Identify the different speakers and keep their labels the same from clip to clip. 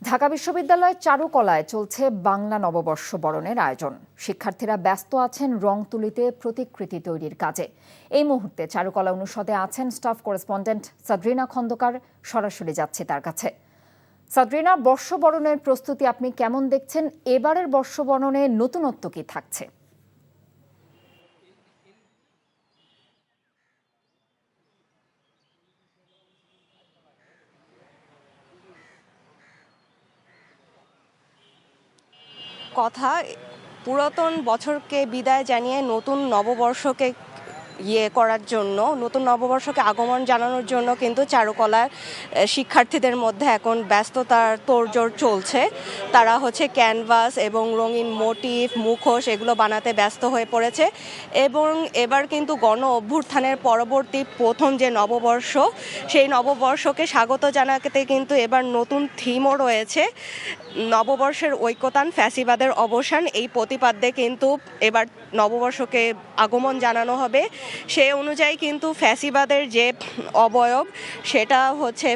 Speaker 1: ঢাকা বিশ্ববিদ্যালয়ের চারুকলায় চলছে বাংলা নববর্ষ বরণের আয়োজন। শিক্ষার্থীরা ব্যস্ত আছেন রং তুলিতে প্রতিকৃতি তৈরির কাজে। এই মুহূর্তে চারুকলা অনুষদে আছেন স্টাফ করেসপন্ডেন্ট সাদরিনা খন্দকার। সরাসরি যাচ্ছে তার কাছে। সাদরিনা, বর্ষবরণের প্রস্তুতি আপনি কেমন দেখছেন? এবারের বর্ষবরণে নতুনত্ব কি থাকছে?
Speaker 2: পুরাতন বছরকে বিদায় জানিয়ে নতুন নববর্ষকে নতুন নববর্ষকে আগমন জানানোর জন্য কিন্তু চারুকলার শিক্ষার্থীদের মধ্যে এখন ব্যস্ততার তোড়জোড় চলছে। তারা ক্যানভাস এবং রঙিন মোটিভ, মুখোশ এগুলো বানাতে ব্যস্ত হয়ে পড়েছে। এবং এবার কিন্তু গণ অভ্যুত্থানের পরবর্তী প্রথম যে নববর্ষ, সেই নববর্ষকে স্বাগত জানাতে কিন্তু এবার নতুন থিমও রয়েছে। নববর্ষের ঐক্যতান, ফ্যাসিবাদের অবসান, এই প্রতিপাদ্যে কিন্তু এবার নববর্ষকে আগমন জানানো হবে। সেই অনুযায়ী কিন্তু ফ্যাসিবাদের যে অবয়ব, সেটা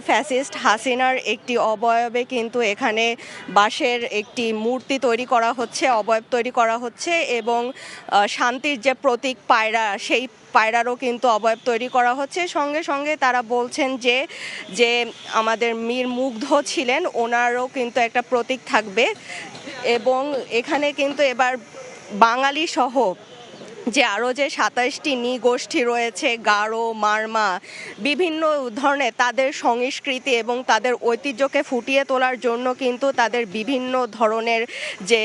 Speaker 2: ফ্যাসিস্ট হাসিনার একটি অবয়বে কিন্তু এখানে বাঁশের একটি মূর্তি তৈরি করা হচ্ছে, অবয়ব তৈরি করা হচ্ছে। এবং শান্তির যে প্রতীক পায়রা, সেই পায়রারও কিন্তু অবয়ব তৈরি করা হচ্ছে। সঙ্গে সঙ্গে তারা বলছেন যে আমাদের মীর মুগ্ধ ছিলেন, ওনারও কিন্তু একটা প্রতীক থাকবে। এবং এখানে কিন্তু এবার বাঙালি সহ যে আরও যে ২৭টি নৃগোষ্ঠী রয়েছে, গারো, মারমা, বিভিন্ন ধরনের তাদের সংস্কৃতি এবং তাদের ঐতিহ্যকে ফুটিয়ে তোলার জন্য কিন্তু তাদের বিভিন্ন ধরনের যে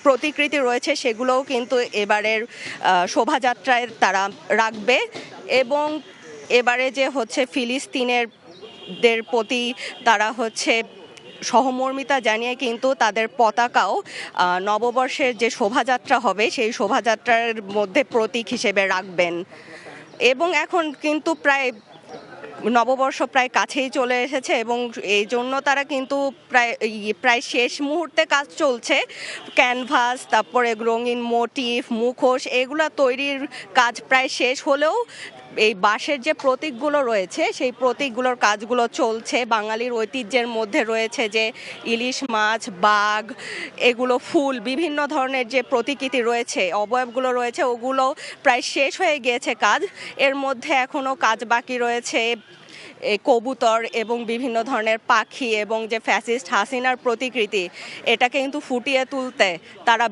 Speaker 2: প্রতিকৃতি রয়েছে, সেগুলোও কিন্তু এবারের শোভাযাত্রায় তারা রাখবে। এবং এবারে যে ফিলিস্তিনের প্রতি তারা সহমর্মিতা জানিয়ে কিন্তু তাদের পতাকাও নববর্ষের যে শোভাযাত্রা হবে, সেই শোভাযাত্রার মধ্যে প্রতীক হিসেবে রাখবেন। এবং এখন কিন্তু নববর্ষ প্রায় কাছেই চলে এসেছে এবং এই জন্য তারা কিন্তু প্রায় শেষ মুহূর্তে কাজ চলছে। ক্যানভাস, তারপরে রঙিন মোটিভ, মুখোশ এগুলো তৈরির কাজ প্রায় শেষ হলেও এই বাঁশের যে প্রতীকগুলো রয়েছে, সেই প্রতীকগুলোর কাজগুলো চলছে। বাঙালির ঐতিহ্যের মধ্যে রয়েছে যে ইলিশ মাছ, বাঘ, এগুলো ফুল, বিভিন্ন ধরনের যে প্রতিকৃতি রয়েছে, অবয়বগুলো রয়েছে, ওগুলো প্রায় শেষ হয়ে গিয়েছে কাজ। এর মধ্যে এখনও কাজ বাকি রয়েছে কবুতর এবং বিভিন্ন ধরনের পাখি এবং যে ফ্যাসিস্ট হাসিনার প্রতিকৃতি, এটাকে কিন্তু ফুটিয়ে তুলতে তারা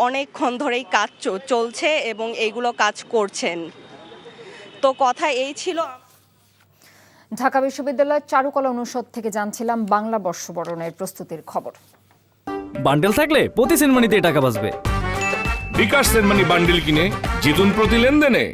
Speaker 2: অনেকক্ষণ ধরেই কাজ চলছে এবং এইগুলো কাজ করছেন। তো কথা এই ছিল।
Speaker 1: ঢাকা বিশ্ববিদ্যালয়ের চারুকলা অনুষদ থেকে জানছিলাম বাংলা বর্ষবরণের প্রস্তুতির খবর।
Speaker 3: বান্ডেল থাকলে প্রতি সেনমানিতে টাকা বাঁচবে।
Speaker 4: বিকাশ সেনমানি বান্ডেল কিনে জিতুন প্রতি লেনদেনে।